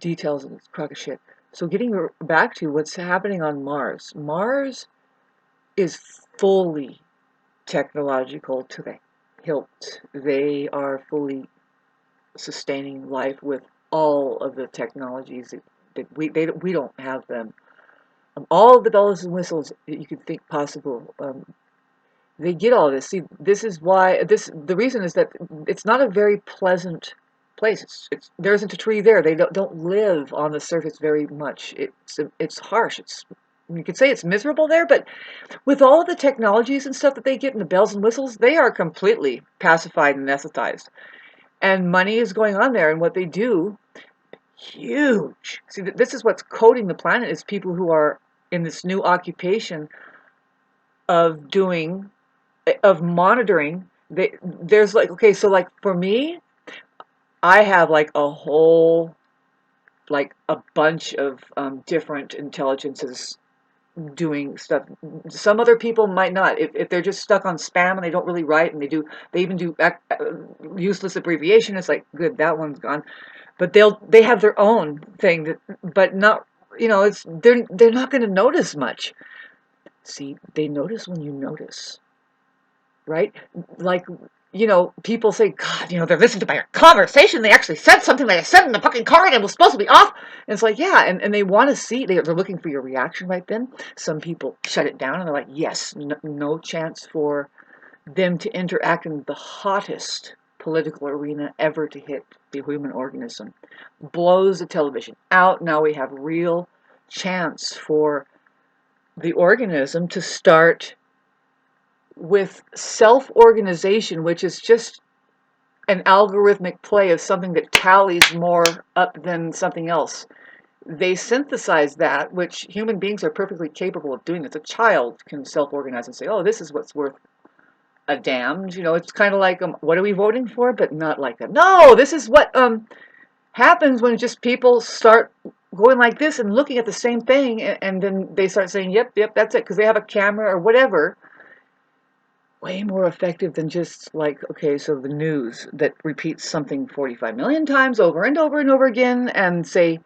details of this crock of shit. So getting back to what's happening on Mars. Mars is fully technological to the hilt. They are fully sustaining life with all of the technologies that we don't have them. All of the bells and whistles that you could think possible. They get all this. See, this is why the reason is that it's not a very pleasant place. There isn't a tree there. They don't live on the surface very much. It's harsh. You could say it's miserable there, but with all of the technologies and stuff that they get and the bells and whistles, they are completely pacified and anesthetized. And money is going on there, and what they do, huge. See, this is what's coding the planet, is people who are in this new occupation of doing, of monitoring. There's like, okay, so like for me, I have like a whole, like a bunch of different intelligences doing stuff. Some other people might not. If they're just stuck on spam and they don't really write, and they even do useless abbreviation, it's like, good, that one's gone. But they have their own thing that, but not, they're not going to notice much. See, they notice when you notice, right? Like, people say, God, they're listening to my conversation. They actually said something that I said in the fucking car and it was supposed to be off. And it's like, yeah, and they want to see, they're looking for your reaction right then. Some people shut it down and they're like, yes, no chance for them to interact in the hottest political arena ever to hit the human organism. Blows the television out. Now we have real chance for the organism to start with self-organization, which is just an algorithmic play of something that tallies more up than something else. They synthesize that, which human beings are perfectly capable of doing. This. A child can self-organize and say, oh, this is what's worth a damned. It's kind of like, what are we voting for? But not like that. No, this is what happens when just people start going like this and looking at the same thing, and then they start saying, yep, that's it, because they have a camera or whatever. Way more effective than just like, okay, so the news that repeats something 45 million times over and over and over again, and say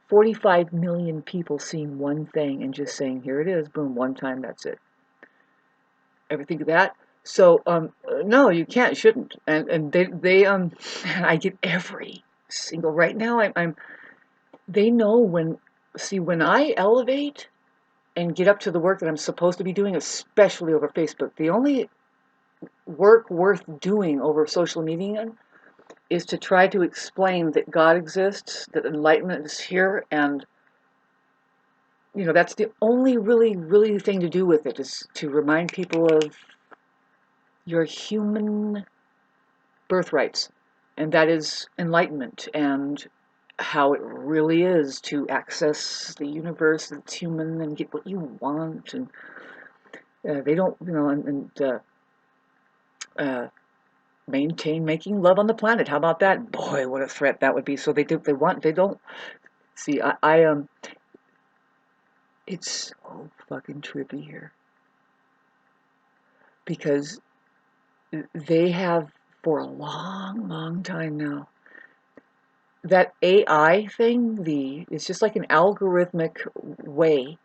45 million people seeing one thing and just saying, here it is, boom, one time, that's it. Ever think of that? So, no, you can't, shouldn't. And they I get every single, right now, they know when I elevate and get up to the work that I'm supposed to be doing, especially over Facebook, the only work worth doing over social media is to try to explain that God exists, that enlightenment is here, and that's the only really thing to do with it, is to remind people of your human birthrights, and that is enlightenment, and how it really is to access the universe that's human and get what you want. And they don't, maintain making love on the planet. How about that? Boy, what a threat that would be. So they don't see. It's so fucking trippy here, because they have, for a long time now, that AI thing. It's just like an algorithmic way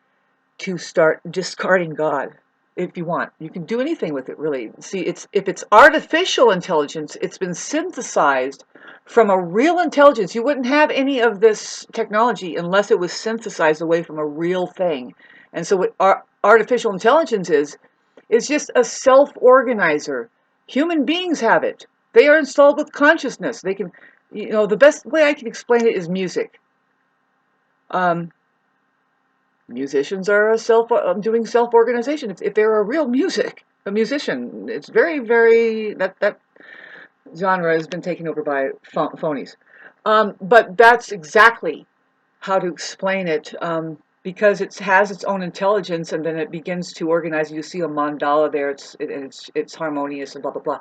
to start discarding God. If you want, you can do anything with it, really. See, if it's artificial intelligence, it's been synthesized from a real intelligence. You wouldn't have any of this technology unless it was synthesized away from a real thing. And so what artificial intelligence is just a self-organizer. Human beings have it. They are installed with consciousness. They can, the best way I can explain it is music. Musicians are doing self-organization. If they're a real a musician, it's very that genre has been taken over by phonies. But that's exactly how to explain it, because it has its own intelligence, and then it begins to organize. You see a mandala there. It's harmonious and blah blah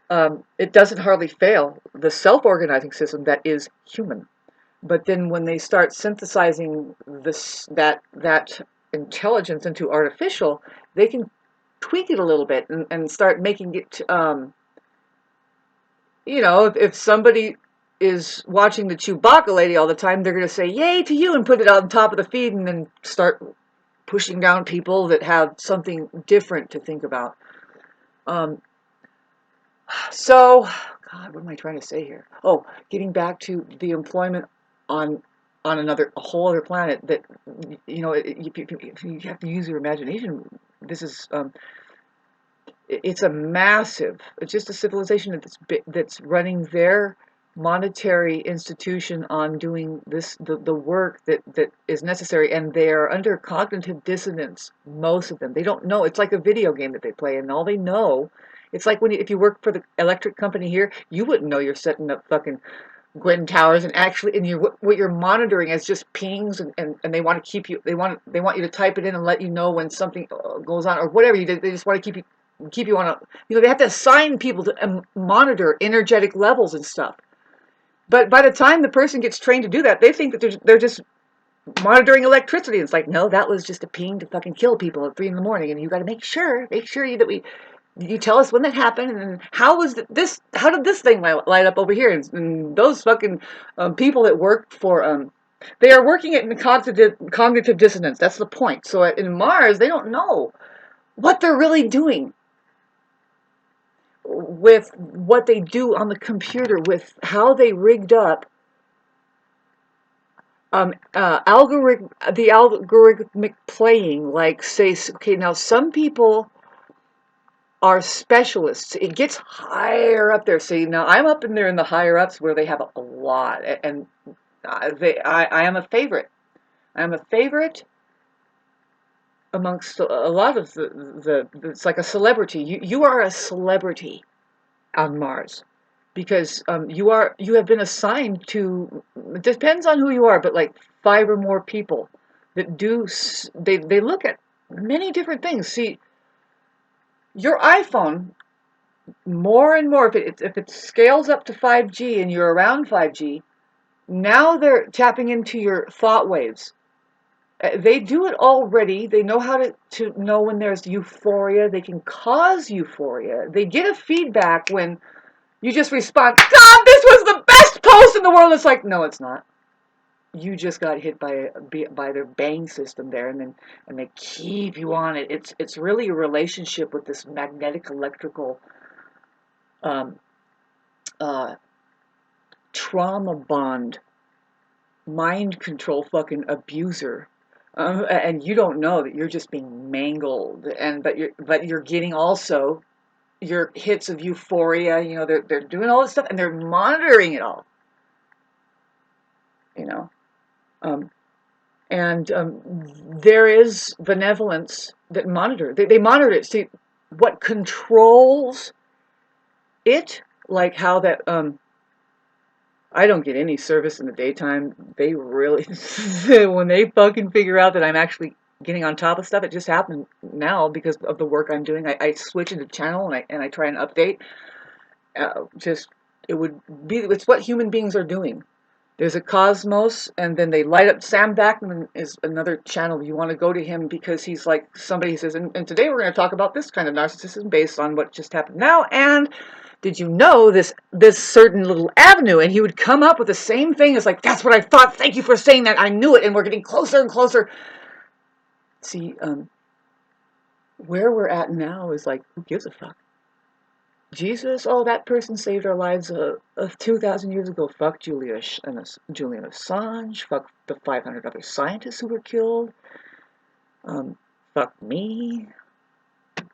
blah. It doesn't hardly fail the self-organizing system that is human. But then when they start synthesizing that intelligence into artificial, they can tweak it a little bit and start making it, if somebody is watching the Chewbacca lady all the time, they're going to say, yay to you, and put it on top of the feed and then start pushing down people that have something different to think about. So, God, what am I trying to say here? Oh, getting back to the employment on a whole other planet that, you know, you have to use your imagination. This is it's a massive, it's just a civilization that's running their monetary institution on doing the work that is necessary, and they are under cognitive dissonance, most of them. They don't know. It's like a video game that they play, and all they know, it's like if you work for the electric company here, you wouldn't know you're setting up fucking Gwen Towers, and actually, and what you're monitoring is just pings, and they want to keep you, they want you to type it in and let you know when something goes on or whatever you did. They just want to keep you on a, you know, they have to assign people to monitor energetic levels and stuff. But by the time the person gets trained to do that, they think that they're just monitoring electricity. It's like, no, that was just a ping to fucking kill people at 3 in the morning, and you got to make sure that you tell us when that happened, and how did this thing light up over here? And those fucking people that work for they are working in cognitive dissonance. That's the point. So in Mars, they don't know what they're really doing with what they do on the computer, with how they rigged up the algorithmic playing. Like, say, okay, now some people are specialists. It gets higher up there. See, now I'm up in there in the higher ups where they have a lot, and I am a favorite. I am a favorite amongst a lot of it's like a celebrity. You are a celebrity on Mars, because you have been assigned to, it depends on who you are, but like 5 or more people that they look at many different things. See, your iPhone, more and more, if it scales up to 5G and you're around 5G, now they're tapping into your thought waves. They do it already. They know how to know when there's euphoria. They can cause euphoria. They get a feedback when you just respond, God, this was the best post in the world. It's like, no, it's not. You just got hit by their bang system there, and they keep you on it. It's really a relationship with this magnetic electrical um, uh, trauma bond, mind control fucking abuser. And you don't know that you're just being mangled, and but you're getting also your hits of euphoria. You know, they're doing all this stuff, and they're monitoring it all. You know, um, and there is benevolence that monitor. They monitor it. See, what controls it, like how that I don't get any service in the daytime. They really, when they fucking figure out that I'm actually getting on top of stuff, it just happened now because of the work I'm doing. I switch into channel, and I try and update. Just, it's what human beings are doing. There's a cosmos, and then they light up. Sam Backman is another channel. You want to go to him because he's like somebody who says, and today we're going to talk about this kind of narcissism based on what just happened now. And did you know this certain little avenue? And he would come up with the same thing as like, that's what I thought. Thank you for saying that. I knew it. And we're getting closer and closer. See, where we're at now is like, who gives a fuck? Jesus, oh, that person saved our lives 2,000 years ago. Fuck Julian Assange. Fuck the 500 other scientists who were killed. Fuck me.